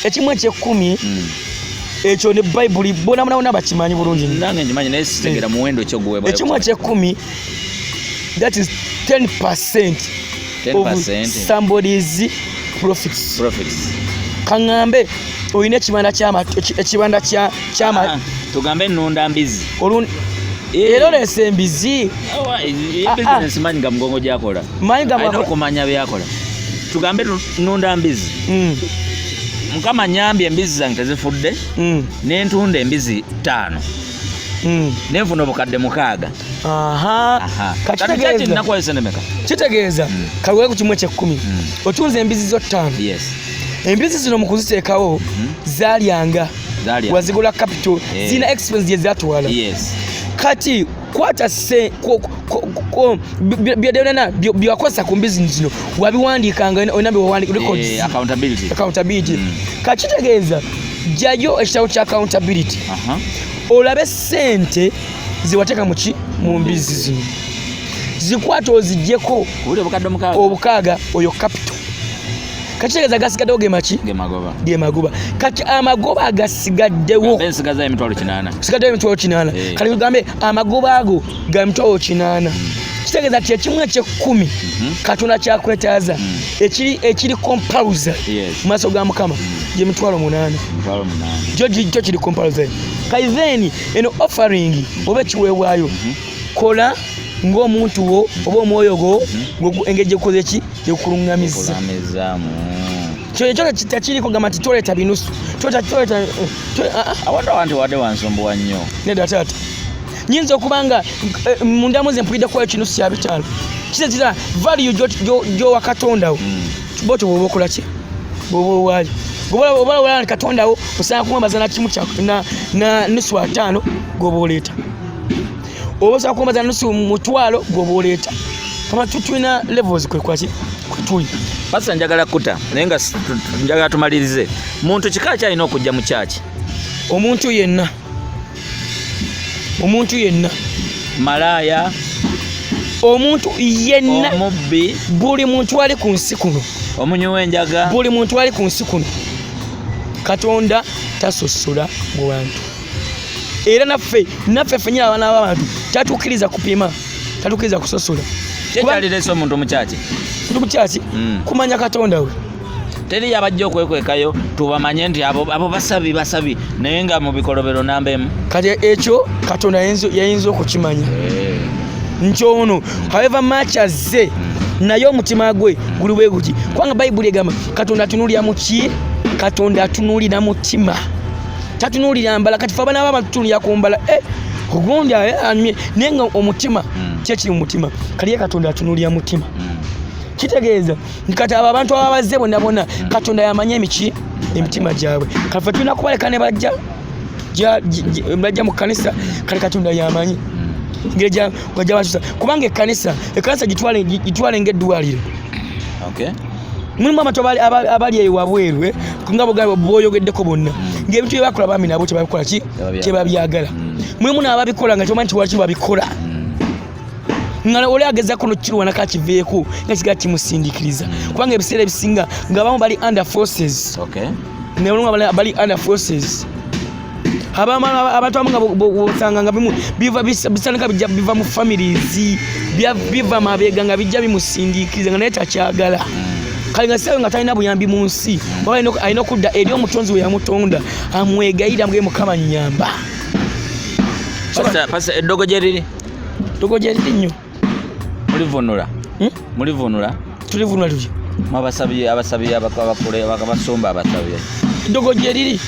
S2: ekimu eky'ekkumi. Ekyo ne Bible bona bakimanyi bulungi.
S1: Nange nkimanyi naye sitegera muwendo kyo guweebwayo.
S2: Ekimu eky'ekkumi, that is 10% of somebody's profits. Kaŋŋambe olina ekibanda kyama
S1: tugambe nnunda mbizi
S2: era oleesa embizi
S1: business manyi ga mugongo gyakola alina okumanya byakola. Tugambe nnunda mbizi. Mukama nyambye embizi zange tezifudde n'entunda embizi 5 nenfuna obukadde 6.
S2: Kitegeeza kaliwe ku kimu eky'ekkumi otunze embizi zo 5. Embizi zino mu kuziteekawo zalyanga wazigula capital zina expense gye zatwala. Kati kwata byakozesa ku mbizi zino wabiwandiikanga olina records accountability. Kakitegeeza jjayo ekitabo kya accountability olabe ssente ziwateeka mu mbizi zino zikwata oziggyeko obukaaga oyo capital. Kakitegeeza gasigaddewo ge magoba. Kati amagoba agasigaddewo
S1: sigaddewo emitwalo
S2: 8. Kati tugambe amagoba ago ga emitwalo 8. Kitegeeza nti ekimu eky'ekkumi Katonda kyakwetaaza ekiri compulsory mu maaso ga Mukama gye emitwalo 8. Kyo kiri compulsory. Kati then eno offering oba ekiweebwayo kola ng'omuntu wo oba omwoyo gwo engeri gyekoze ki gyekuluŋŋamiza. Kyo tekiriko gamba nti toleeta binusu
S1: awandawa nti wadde wansumbuwa nnyo
S2: nedda taata. Nyinza okuba nga mundamu ze mpuliddeko ekinusu kya 5 kitegeeza value gy'owa Katondawo bwotyo bw'oba okola ki bw'oba owaayo. Oba olaba Katondawo osanga kumwambaza na kimu na nusu 5 gw'oba oleeta. Oba osanga kumwambaza na nusu mutwalo gw'oba oleeta. Kama tulina levels kweki kutuli.
S1: Pasa njagala kuta naye nga njagala tumalirize. Muntu kika kyalina okujja mu kyaki?
S2: Omuntu yenna
S1: malaya,
S2: omuntu yenna,
S1: omubbi,
S2: buli muntu ali ku nsi kuno,
S1: omunywi w'enjaga,
S2: buli muntu ali ku nsi kuno Katonda tasosola mu bantu. Era naffe fenyina abaana b'abantu tatukkiriza kupima, tatukkiriza kusosola.
S1: Kyekyaleresa omuntu mu kyaki?
S2: Mu kyaki kumanya Katonda we.
S1: Teri yabajja okwekweekayo tubamanye nti abo basabi naye nga mu bikolobero nambemu.
S2: Kati ekyo Katonda yayinza okukimanya nti ono however much azze naye omutima gwe guli bwe guti. Kubanga Bayibuli egamba Katonda atunulira mu ki? Katonda atunulira mutima, tatunulira mbala. Kati fe abaana b'abantu tutunulira ku mbala ogundi anyumye naye nga omutima kyekiri mu mutima kaliye Katonda atunulira mutima kitegeeza nkati abo abantu ababazze bonna Katonda yamanya emitima gyabwe kafe tulina kubaleka ne bajja mu kanisa kale Katonda yamanyi ngeri wajja batusa kubanga ekkanisa gitwale ng'eddwaliro mulimu abantu abali eyo wabweru nga boyogeddeko bonna ng'ebintu bye bakola bami nabo tebabikola tebabyagala mulimu n'ababikola nga tomanyi tiwaki babikola nga oli agezaako nokirwanako akiveeko nga kigaa kimusindikiriza kubanga ebiseera ebisinga ng'abamu bali under forces neolumu bali under forces abantu abamu nga bosanga nga bisanika bijja biva mu families biva mabega nga bijja bimusindikiriza nga naye takyagala kale nga sewe nga talina buyambi mu nsi alina okudda eri omutonzi we yamutonda amwegayira mbwe Mukama nnyamba
S1: pasa eddogo gye liri
S2: nnyo
S1: mulivunula
S2: tulivunula tutyo
S1: abasabi abakule abasumba abasabi
S2: eddogo gye liri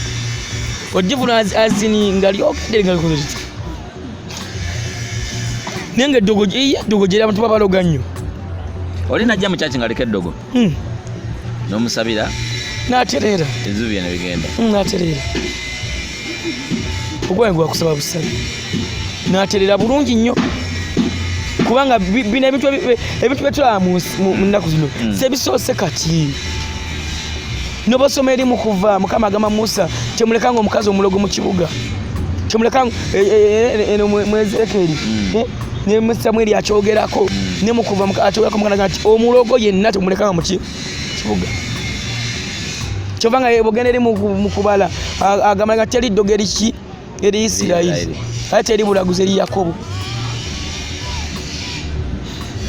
S2: ogivuna azini nga lyogedde nga likoze kityo naye nga eddogo gye abantu babaloga nnyo
S1: oli najja mu kyaki nga liko eddogo n'omusabira
S2: n'atereera
S1: ezubi eno bigenda
S2: n'atereera ogwange gwakusaba busabi n'atereera bulungi nnyo kubanga bino ebintu byetulaba mu nnaku zino sebisoose kati nobasoma eri mukuva Mukama agamba Musa temulekanga omukazi omulogo mu kibuga temulekanga eno mwezekeri ne Samweli akyogerako ne mukuva atyogerako Mukama ati omulogo yenna temulekanga mu kibuga kyovanga bogenda eri mukubala agamba nga teri ddogo eri Isirayiri ate eri bulaguzi eri Yakobo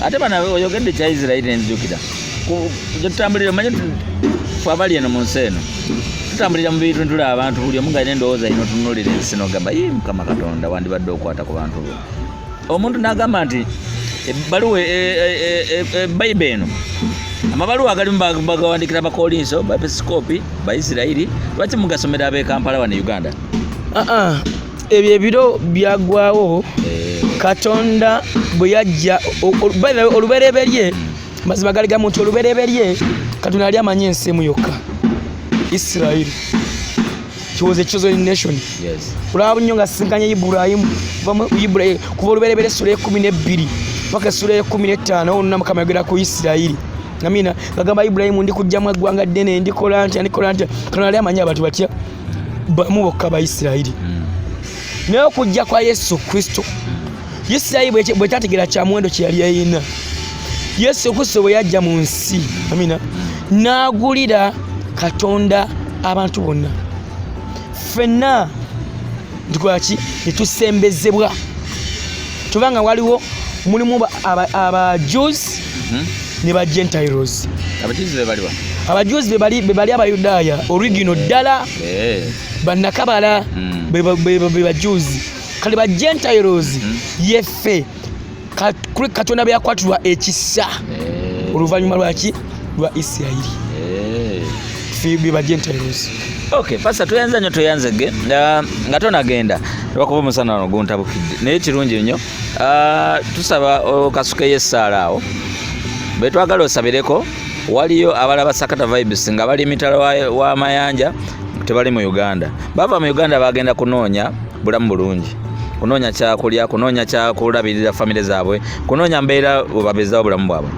S1: ate bana oyogedde kya Isirayiri nenzijukira tutambulira manyi twabali eno mu nsi eno tutambulira mu bintu tulaba abantu buli omu galina endowooza ino tunulira ensi n'ogamba Mukama Katonda wandibadde okwata ku bantu bo omuntu n'agamba nti ebbaluwa Bayibuli eno amabaluwa agalimu bagawandikira Bakolinso Baepisikoopi Baisirayiri lwaki mugasomera ab'e Kampala wano Uganda
S2: ebyo ebiro byagwawo Katonda bwe yajja olubereberye mazima gali gamu nti olubereberye Katonda yali amanya ensi emu yokka Isirayiri kiwoze chosen nation olaba nnyo nga sinkanye Ibulayimu kuva olubereberye essula 12 paka essula 15 oluna Mukama yogera ku Isirayiri amina bagamba Ibulayimu ndi kujjamu eggwanga ddene ndikola ntya Katonda yali amanya abantu batya bamu bokka ba Isirayiri naye okujja kwa Yesu Kristo Isirayiri bwe tategeera kya muwendo kye yali ayina Yesu Kristo bwe yajja mu nsi amina n'agulira Katonda abantu bonna ffenna tukolaki netusembezebwa tubanga waliwo mulimu aba Jews ne ba Gentiles Abajuzi be bali Abayudaaya original ddala bannakabala be Bajuzi kale ba Gentiles yeffe Katonda bwe yakwatirwa ekisa oluvannyuma lwa Isirayiri be ba Gentiles.
S1: Okay, pasa tuyanza nnyo tuyanzege nga tonagenda lwakuba omusana wano guntabukidde naye kirungi nnyo tusaba okasukeyo essaala awo betwagala osabireko waliyo abalaba Sakata Vibes nga bali emitala w'amayanja tebali mu Uganda bava mu Uganda bagenda kunoonya bulamu bulungi kunoonya kyakulya kunoonya kyakulabirira famire zaabwe kunoonya mbeera bwebabeezawo bulamu bwabwe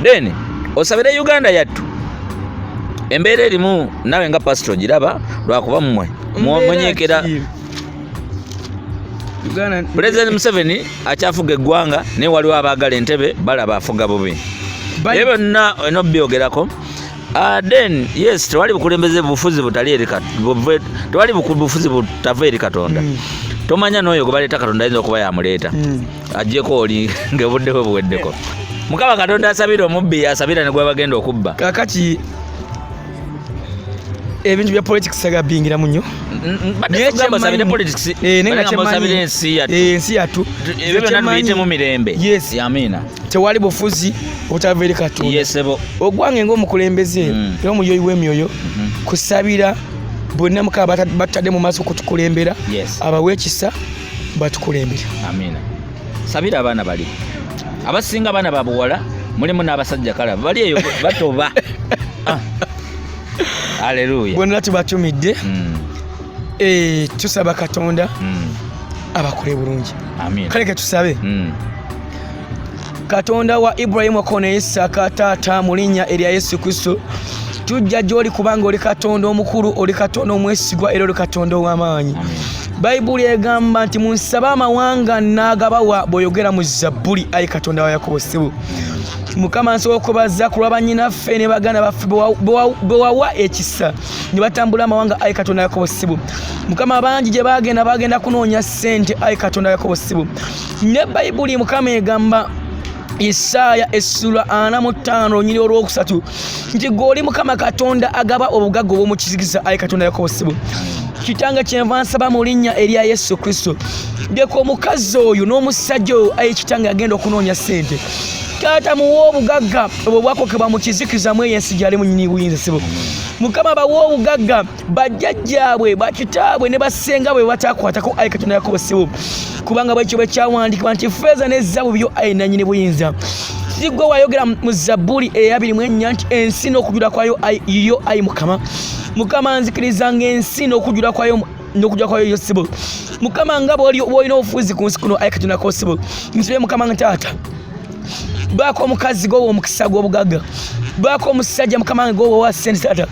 S1: then osabire Uganda yattu embeera erimu nawe nga pastor giraba lwakuba mmwe mwenyekera President Museveni akyafuga eggwanga naye waliwo abaagala entebe balaba afuga bubi ebyo byonna eno byogerako then yes tewali bukulembeze bufuzi tewali bufuzi butava eri Katonda tomanya n'oyo gwe baleeta Katonda ayinza okuba yamuleeta ajjeko oli ng'obuddewe buweddeko Mukama Katonda asabira omubbi asabira ne gwe bagenda okubba
S2: kakati ebintu bya politics agabingira munyo ensi yatu
S1: mu mirembe yamina
S2: tewali bufuzi obutava eri Katonda ogwange ng'omukulembeze era omuyoyi w'emyoyo kusabira bonna Mukama batadde mu maaso kutukulembera abawe ekisa batukulembere.
S1: Amina. Sabira abaana bali abasinga abaana babuwala mulimu n'abasajja kala bali eyo batoba. Haleluya.
S2: Bonna tubatumidde. Tusaba Katonda abakole bulungi.
S1: Amina.
S2: Kale ke tusabe. Katonda wa Ibrahimu akone Isaka taata mu linnya erya Yesu Kristo tujja gy'oli kubanga oli Katonda omukulu, oli Katonda omwesigwa era oli Katonda ow'amaanyi. Bayibuli egamba nti munsaba amawanga n'agabawa bw'oyogera mu Zabbuli, ayi Katonda wa Yakobo ssebo. Mukama nsobola okubaza ku lwa bannyinaffe ne baganda baffe bwe wawa ekisa ne batambula amawanga, ayi Katonda wa Yakobo ssebo. Mukama bangi gye bagenda kunoonya ssente, ayi Katonda wa Yakobo ssebo. Ne Bayibuli Mukama egamba Isaya essula 45 nyiri olwokusatu nti goli Mukama Katonda agaba obugagga obw'omu kizikiza, ayi Katonda Yakobo ssebo. Kitanga kyenva nsaba mu linnya erya Yesu Kristo ndeka omukazi oyo n'omusajja oyo, ayi kitanga agenda okunoonya ssente, taata muwa obugagga obwo bwakokebwa mu kizikiza mu ensi gy'ali mu nnyini buyinza ssebo. Mukama bawa obugagga bajjajjaabwe bakitaabwe ne basenga bwe batakwatako, ayi Katonda Yakobo ssebo, kubanga bwekyo bwe kyawandiikibwa nti ffeeza ne zaabu byo ayi nannyini buyinza. Sigwe wayogera mu Zabbuli 24 nti ensi n'okujula kwayo yo ayi Mukama. Mukama nzikiriza ng'ensi n'okujula kwayo yo ssebo. Mukama nga bw'olina obufuzi ku nsi kuno, ayi Katonda Yakobo ssebo, nsibe Mukama nga taata baako omukazi gwowa omukisa gw'obugagga, baako omusajja Mukama gwowa wa ssente taata,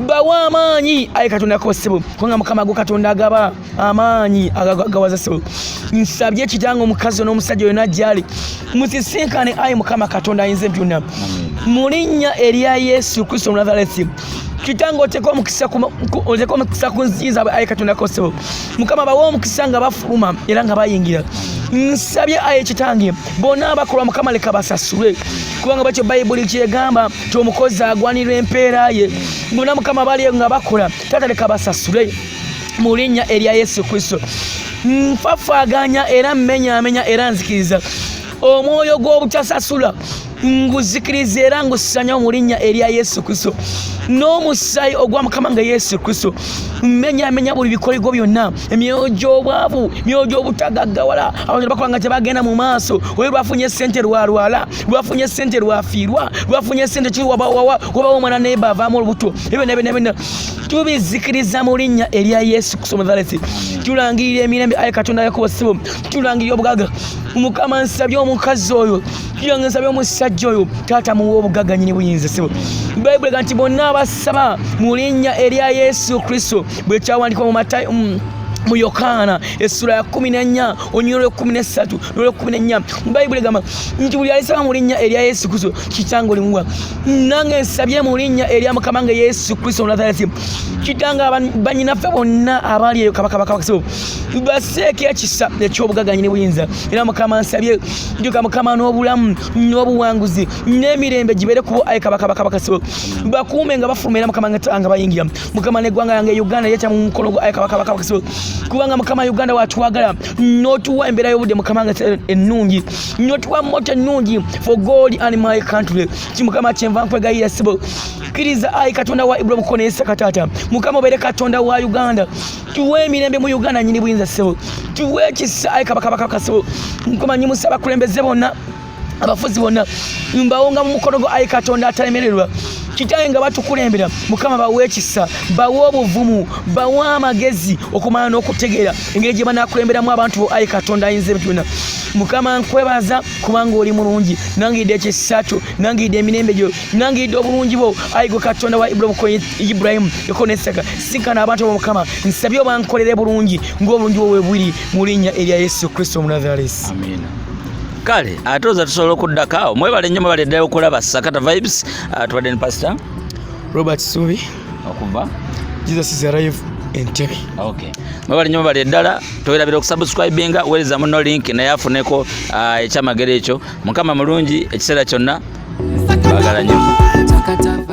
S2: bawa amaanyi, ayi Katonda Yakobo ssebo, kubanga Mukama gwo Katonda agaba amaanyi agawaza ssebo. Nsabye ekitanga omukazi n'omusajja oyo najjali musisinkane, ayi Mukama Katonda ayinza byonna mu linnya erya Yesu Kristo Omunazaaleti. Kitanga oteka omukisa ku nsi zaabwe, ayi Katonda Yakobo ssebo. Mukama bawa omukisa nga bafuluma era nga bayingira. Nsabye ayi kitange bonna abakola Mukama leka basasule, kubanga bwekyo Bayibuli kyegamba nti omukozi agwanirwa empeera ye. Bonna Mukama bali nga bakola taata leka basasule mu linnya erya Yesu Kristo. Nfafaaganya era mmenyamenya era nzikiriza omwoyo gw'obutasasula nguzikiriza era ngusanya mu linnya erya Yesu Kristo. N'omusaayi ogwa Mukama nga Yesu Kristo mmenyamenya buli bikolego byonna, emyoyo gy'obwavu, emyoyo gy'obutagaggawala, abantu bakola nga tebagenda mu maaso, oyo lwafunye ssente lwalwala, lwafunye ssente lwafiirwa, lwafunye ssente kiwabawawa wabawo omwana naye baavaamu olubuto, ebyo tubizikiriza mu linnya erya Yesu Kristo Omunazaaleti. Tulangirira emirembe, ayi Katonda Yakobo ssebo, tulangirira obugagga. Mukama nsabye omukazi oyo, nsabye omusajja oyo, taata muwa obugagga nnyini buyinza ssebo. Bayibuli egamba nti bonna abasaba mu linnya erya Yesu Kristo bwe kyawandiikibwa mu Matayo mu Yokaana essula ya 14 onyolo 13 n'olwo 14. Bayibuli egamba nti buli alisaba mu linnya erya Yesu Kristo kitanga olimuwa. Nange nsabye mu linnya erya Mukama nga Yesu Kristo Omunazaaleti, kitanga bannyinaffe bonna abali eyo kabaka ssebo baseeko ekisa eky'obugagga nnyini buyinza. Era Mukama nsabye njuka Mukama n'obulamu n'obuwanguzi n'emirembe gibeere kubo, ayi kabaka ssebo, bakuume nga bafuluma era Mukama nga bayingira. Mukama n'eggwanga yange Uganda yeta mu mukono gwo, ayi kabaka ssebo, kubanga Mukama Uganda watwagala n'otuwa embeera y'obudde Mukama nga ennungi, n'otuwa moto ennungi for God and my country. Mukama kyenva nkwegayirira ssebo, kkiriza ayi Katonda wa Ibrahimu kone Isaka taata, Mukama obeere Katonda wa Uganda, tuwe emirembe mu Uganda nnyini buyinza ssebo, tuwe ekisa ayi kabaka ssebo. Mukama nyimusa abakulembeze bonna, abafuzi bonna mbawonga mu mukono gwo, ayi Katonda atalemererwa. Kitange nga batukulembera Mukama bawe ekisa, bawe obuvumu, bawe amagezi okumanya n'okutegeera engeri gye banaakulemberamu abantu bo, ayi Katonda ayinza byonna. Mukama nkwebaza kubanga oli mulungi, nangidde ekisa kyo, nangidde emirembe gyo, nangidde obulungi bwo, ayi gwe Katonda wa Ibrahimu Yakobo ne Isaka. Sinkana abantu bo Mukama, nsabye obankolere bulungi ng'obulungi bwo bwe buli mu linnya erya Yesu Kristo Omunazaaleti.
S1: Amina. Kale atoza tusobola okuddako mwebale nnyo mwebale ddala okulaba Sakata Vibes. Tubadde ne Pastor
S2: Robert Subi
S1: okuva
S2: Jesus is alive Entebbe.
S1: Okay. Mwebale nnyo mwebale ddala towerabira okusubscribinga weereza muno link naye afuneko ekyamagero ekyo. Mukama mulungi ekiseera kyonna. Twagala nnyo.